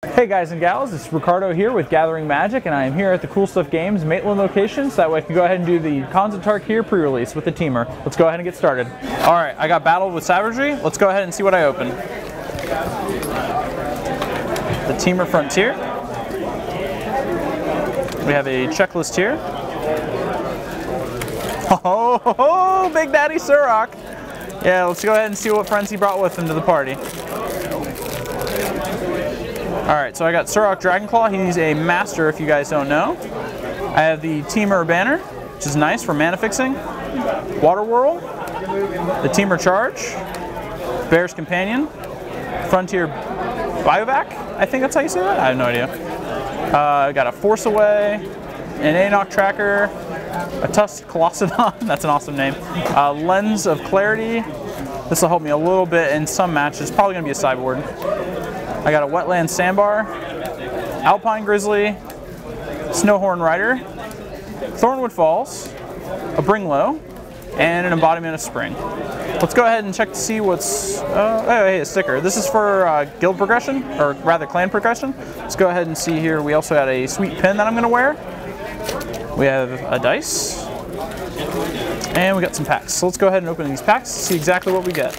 Hey guys and gals, it's Ricardo here with Gathering Magic, and I am here at the Cool Stuff Games Maitland location, so that way I can go ahead and do the Khans of Tarkir Prerelease with the Temur. Let's go ahead and get started. Alright, I got Battled with Savagery. Let's go ahead and see what I open. The Temur Frontier. We have a checklist here. Oh, Big Daddy Surrak! Yeah, let's go ahead and see what friends he brought with him to the party. Alright, so I got Surrak Dragonclaw. He's a master if you guys don't know. I have the Temur Banner, which is nice for mana fixing. Water Whirl. The Temur Charge. Bear's Companion. Frontier Bivouac, I think that's how you say that? I have no idea. I got a Force Away, an Ainok Tracker, a Tusked Colossadon, that's an awesome name. Lens of Clarity. This will help me a little bit in some matches. Probably going to be a sideboard. I got a Wetland Sandbar, Alpine Grizzly, Snowhorn Rider, Thornwood Falls, a Bring Low, and an Embodiment of Spring. Let's go ahead and check to see what's... oh, hey, a sticker. This is for guild progression, or rather clan progression. Let's go ahead and see here. We also got a sweet pin that I'm going to wear. We have a dice, and we got some packs. So let's go ahead and open these packs to see exactly what we get.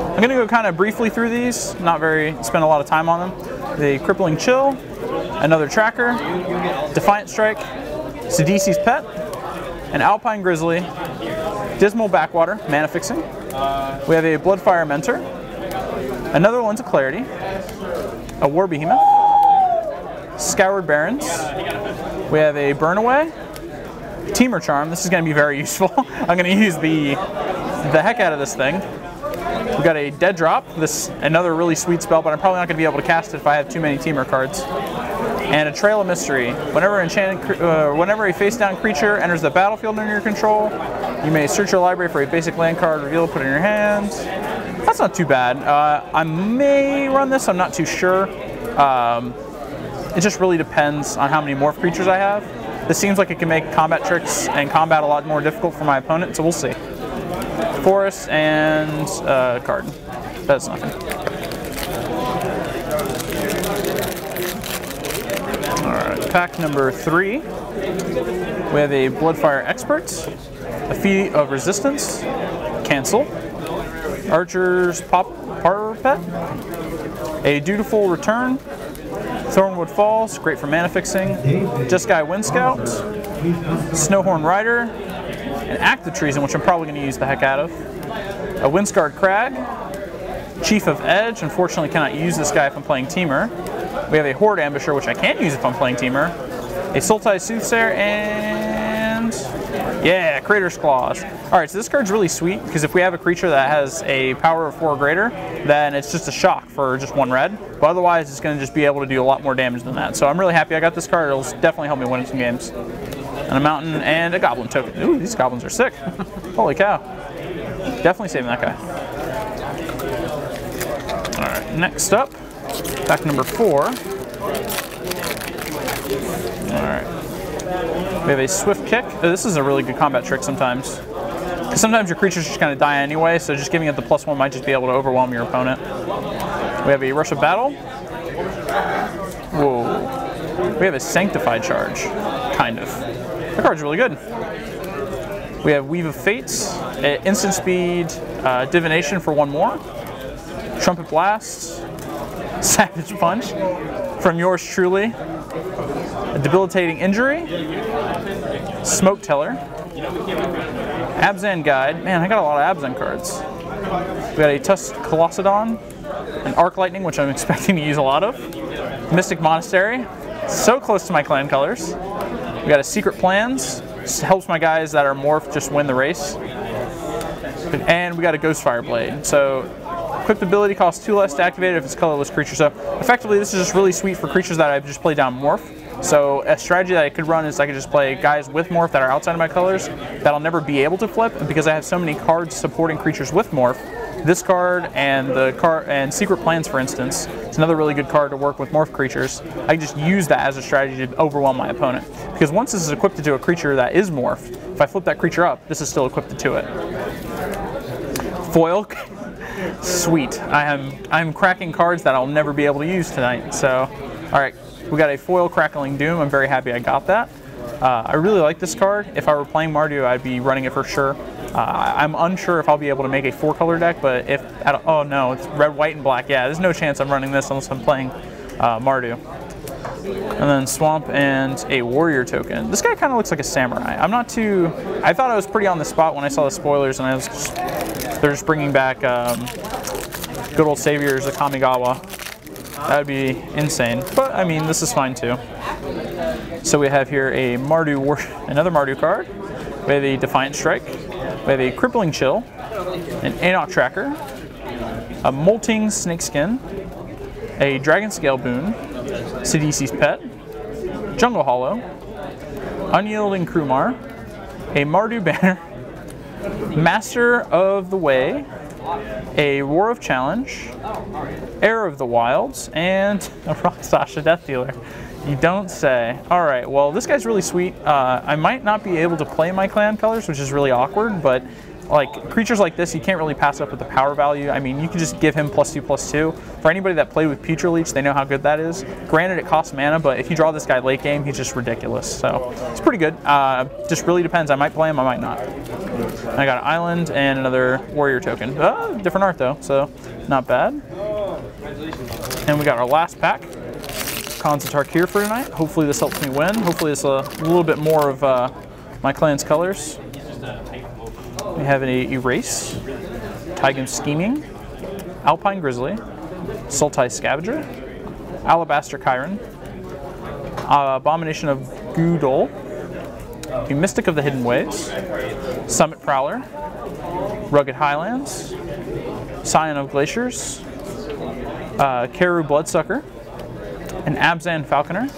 I'm going to go kind of briefly through these, spend a lot of time on them. The Grippling Chill, another Tracker, Defiant Strike, Sidisi's Pet, an Alpine Grizzly, Dismal Backwater, mana fixing. We have a Bloodfire Mentor, another Lens of Clarity, a War Behemoth, Scoured Barrens. We have a Burn Away, Temur Charm. This is going to be very useful. I'm going to use the heck out of this thing. We got a Dead Drop, another really sweet spell, but I'm probably not going to be able to cast it if I have too many Temur cards. And a Trail of Mystery. Whenever a face-down creature enters the battlefield under your control, you may search your library for a basic land card, reveal it, put it in your hand. That's not too bad. I may run this, I'm not too sure. It just really depends on how many morph creatures I have. This seems like it can make combat tricks and combat a lot more difficult for my opponent, so we'll see. Forest and card. That's nothing. Alright, pack number 3. We have a Bloodfire Expert, a Feat of Resistance, Cancel, Archer's Parpet, a Dutiful Return, Thornwood Falls, great for mana fixing, Jeskai Wind Scout, Snowhorn Rider, an Active Treason, which I'm probably going to use the heck out of, a Windscarred Crag, Chief of Edge. Unfortunately cannot use this guy if I'm playing Temur. We have a Horde Ambusher, which I can use if I'm playing Temur, a Sultai Soothsayer, and yeah, Crater's Claws. Alright, so this card's really sweet, because if we have a creature that has a power of 4 or greater, then it's just a shock for just 1 red, but otherwise it's going to just be able to do a lot more damage than that. So I'm really happy I got this card. It'll definitely help me win some games. And a mountain and a goblin token. Ooh, these goblins are sick. Holy cow. Definitely saving that guy. Alright, next up, pack number 4. Alright. We have a Swift Kick. Oh, this is a really good combat trick sometimes. Because sometimes your creatures just kind of die anyway, so just giving it the +1 might just be able to overwhelm your opponent. We have a Rush of Battle. Whoa. We have a Sanctified Charge. Kind of. That card's really good. We have Weave of Fates, instant speed, divination for 1 more, Trumpet Blast, Savage Punch, from yours truly, a Debilitating Injury, Smoke Teller, Abzan Guide. Man, I got a lot of Abzan cards. We got a Tusked Colossadon, an Arc Lightning, which I'm expecting to use a lot of, Mystic Monastery, so close to my clan colors. We got a Secret Plans, just helps my guys that are morphed just win the race. And we got a Ghostfire Blade. So, equipped ability costs 2 less to activate it if it's a colorless creature. So, effectively, this is just really sweet for creatures that I've just played down morph. So, a strategy that I could run is I could just play guys with morph that are outside of my colors that I'll never be able to flip. And because I have so many cards supporting creatures with morph, this card and and Secret Plans, for instance, it's another really good card to work with morph creatures. I can just use that as a strategy to overwhelm my opponent. Because once this is equipped to a creature that is morphed, if I flip that creature up, this is still equipped to it. Foil. Sweet. I'm cracking cards that I'll never be able to use tonight. So, all right, we got a foil Crackling Doom. I'm very happy I got that. I really like this card. If I were playing Mardu, I'd be running it for sure. I'm unsure if I'll be able to make a 4-color deck, but if, oh no, it's red, white, and black. Yeah, there's no chance I'm running this unless I'm playing Mardu. And then Swamp and a Warrior token. This guy kind of looks like a Samurai. I'm not too, I thought I was pretty on the spot when I saw the spoilers, and I was just, they're just bringing back good old saviors of Kamigawa. That would be insane, but I mean, this is fine too. So we have here a another Mardu card. We have a Defiant Strike. We have a Crippling Chill, an Ainok Tracker, a Molting Snakeskin, a Dragon Scale Boon, Sidisi's Pet, Jungle Hollow, Unyielding Krumar, a Mardu Banner, Master of the Way, a War of Challenge, Heir of the Wilds, and a Rock Sasha Death Dealer. You don't say. All right, well, this guy's really sweet. I might not be able to play my clan colors, which is really awkward, but like creatures like this, you can't really pass up with the power value. I mean, you can just give him +2/+2. For anybody that played with Putrid Leech, they know how good that is. Granted, it costs mana, but if you draw this guy late game, he's just ridiculous. So it's pretty good. Just really depends. I might play him, I might not. I got an island and another warrior token. Different art though, so not bad. And we got our last pack. Khans of Tarkir for tonight. Hopefully this helps me win. Hopefully it's a little bit more of my clan's colors. We have an Erase, Tygan Scheming, Alpine Grizzly, Sultai Scavenger, Alabaster Chiron, Abomination of Gudol, the Mystic of the Hidden Ways, Summit Prowler, Rugged Highlands, Scion of Glaciers, Keru Bloodsucker, an Abzan Falconer,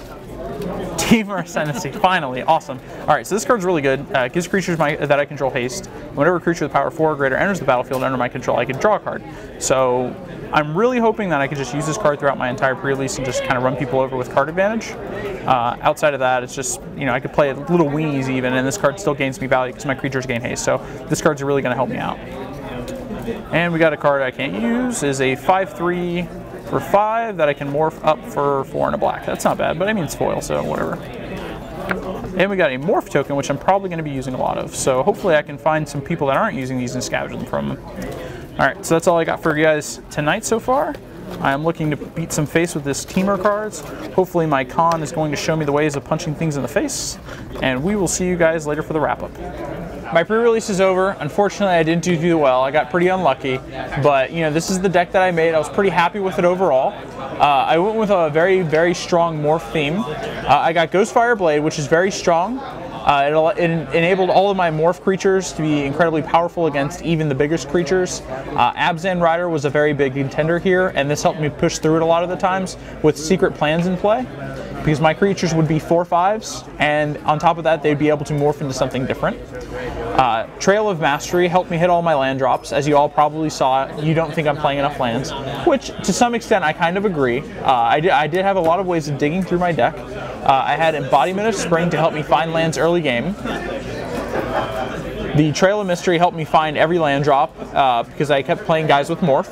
Temur Ascendancy, finally, awesome. All right, so this card's really good. It gives creatures that I control haste. Whenever a creature with power 4 or greater enters the battlefield under my control, I can draw a card. So I'm really hoping that I can just use this card throughout my entire pre-release and just kind of run people over with card advantage. Outside of that, it's just, you know, I could play little weenies even, and this card still gains me value because my creatures gain haste. So this card's really going to help me out. And we got a card I can't use, is a 5/3 for 5 that I can morph up for 4 and a black. That's not bad, but I mean it's foil, so whatever. And we got a morph token, which I'm probably going to be using a lot of. So hopefully I can find some people that aren't using these and scavenge them from them. All right, so that's all I got for you guys tonight so far. I'm looking to beat some face with this Temur cards. Hopefully my con is going to show me the ways of punching things in the face. And we will see you guys later for the wrap-up. My pre-release is over. Unfortunately, I didn't do too well. I got pretty unlucky, but you know, this is the deck that I made. I was pretty happy with it overall. I went with a very, very strong morph theme. I got Ghostfire Blade, which is very strong. It enabled all of my morph creatures to be incredibly powerful against even the biggest creatures. Abzan Rider was a very big contender here, and this helped me push through it a lot of the times with secret plans in play, because my creatures would be 4/5s, and on top of that, they'd be able to morph into something different. Trail of Mastery helped me hit all my land drops. As you all probably saw, you don't think I'm playing enough lands, which to some extent I kind of agree. I did have a lot of ways of digging through my deck. I had Embodiment of Spring to help me find lands early game. The Trail of Mystery helped me find every land drop because I kept playing guys with morph.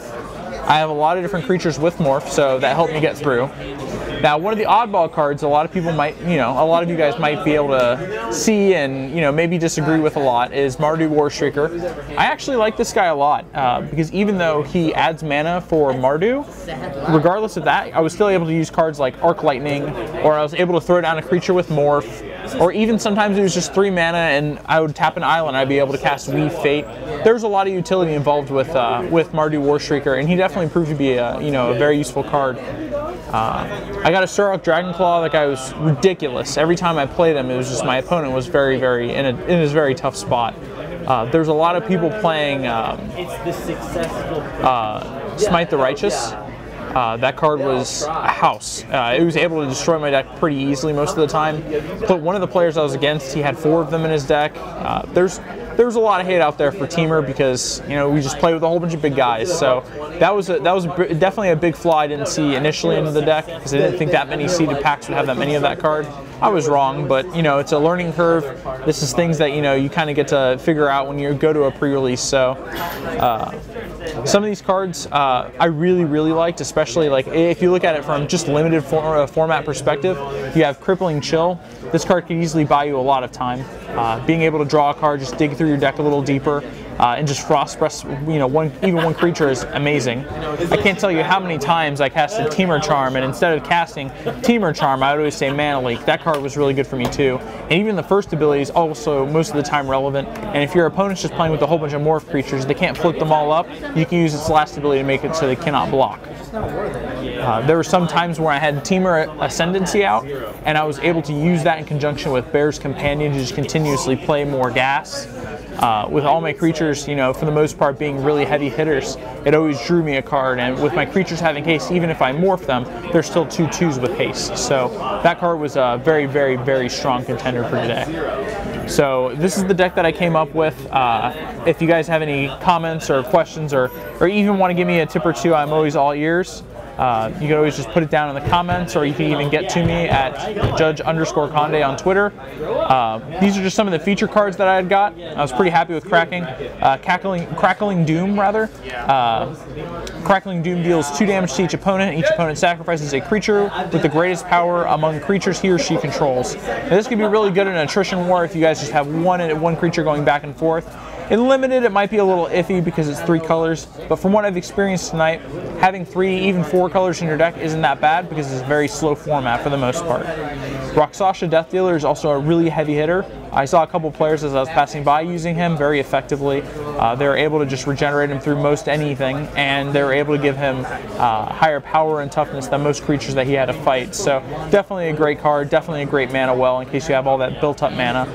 I have a lot of different creatures with morph, so that helped me get through. Now, one of the oddball cards a lot of people might, you know, a lot of you guys might be able to see and, you know, maybe disagree with a lot is Mardu Warshrieker. I actually like this guy a lot because even though he adds mana for Mardu, regardless of that, I was still able to use cards like Arc Lightning, or I was able to throw down a creature with morph, or even sometimes it was just 3 mana and I would tap an island, I'd be able to cast Weave Fate. There's a lot of utility involved with Mardu Warshrieker, and he definitely proved to be a, you know, a very useful card. I got a Surrak Dragonclaw. That guy was ridiculous. Every time I played him, it was just my opponent was very, very in his very tough spot. There's a lot of people playing Smite the Righteous. That card was a house. It was able to destroy my deck pretty easily most of the time. But one of the players I was against, he had 4 of them in his deck. There's there was a lot of hate out there for Temur because, you know, we just played with a whole bunch of big guys. So that was definitely a big flaw I didn't see initially into the deck, because I didn't think that many seeded packs would have that many of that card. I was wrong, but you know, it's a learning curve. This is things that, you know, you kind of get to figure out when you go to a pre-release. So some of these cards I really liked, especially like if you look at it from just limited format perspective. You have Grippling Chill. This card could easily buy you a lot of time. Being able to draw a card, just dig through your deck a little deeper, and just frost press, you know, even one creature is amazing. I can't tell you how many times I casted Temur Charm, and instead of casting Temur Charm, I would always say Mana Leak. That card was really good for me too. And even the first ability is also most of the time relevant. And if your opponent's just playing with a whole bunch of morph creatures, they can't flip them all up, you can use its last ability to make it so they cannot block. There were some times where I had Temur Ascendancy out, and I was able to use that in conjunction with Bear's Companion to just continuously play more gas. With all my creatures, you know, for the most part being really heavy hitters, it always drew me a card, and with my creatures having haste, even if I morph them, they're still 2/2s with haste. So that card was a very strong contender for today. So this is the deck that I came up with. If you guys have any comments or questions, or even want to give me a tip or two, I'm always all ears. You can always just put it down in the comments, or you can even get to me at Judge_Conde on Twitter. These are just some of the feature cards that I had got. I was pretty happy with cracking. Crackling Doom, rather. Crackling Doom deals 2 damage to each opponent. Each opponent sacrifices a creature with the greatest power among creatures he or she controls. Now, this could be really good in an attrition war if you guys just have one creature going back and forth. In limited, it might be a little iffy because it's 3 colors, but from what I've experienced tonight, having 3, even 4 colors in your deck isn't that bad because it's a very slow format for the most part. Rakshasa Death Dealer is also a really heavy hitter. I saw a couple players as I was passing by using him very effectively. They were able to just regenerate him through most anything, and they were able to give him higher power and toughness than most creatures that he had to fight. So definitely a great card, definitely a great mana well in case you have all that built up mana.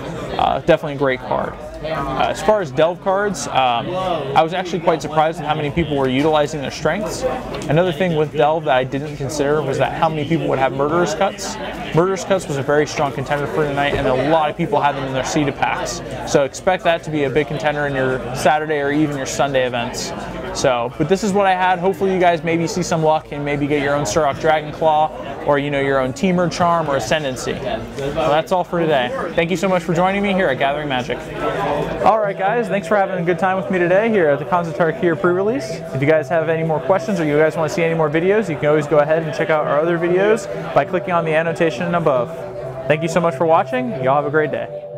Definitely a great card. As far as Delve cards, I was actually quite surprised at how many people were utilizing their strengths. Another thing with Delve that I didn't consider was that how many people would have Murderous Cuts. Murderous Cuts was a very strong contender for tonight, and a lot of people had them in their seeded packs. So expect that to be a big contender in your Saturday or even your Sunday events. So, but this is what I had. Hopefully you guys maybe see some luck and maybe get your own Surrak Dragonclaw, or, you know, your own Temur Charm or Ascendancy. Well, that's all for today. Thank you so much for joining me here at Gathering Magic. Alright guys, thanks for having a good time with me today here at the Khans of Tarkir Prerelease. If you guys have any more questions or you guys want to see any more videos, you can always go ahead and check out our other videos by clicking on the annotation above. Thank you so much for watching. Y'all have a great day.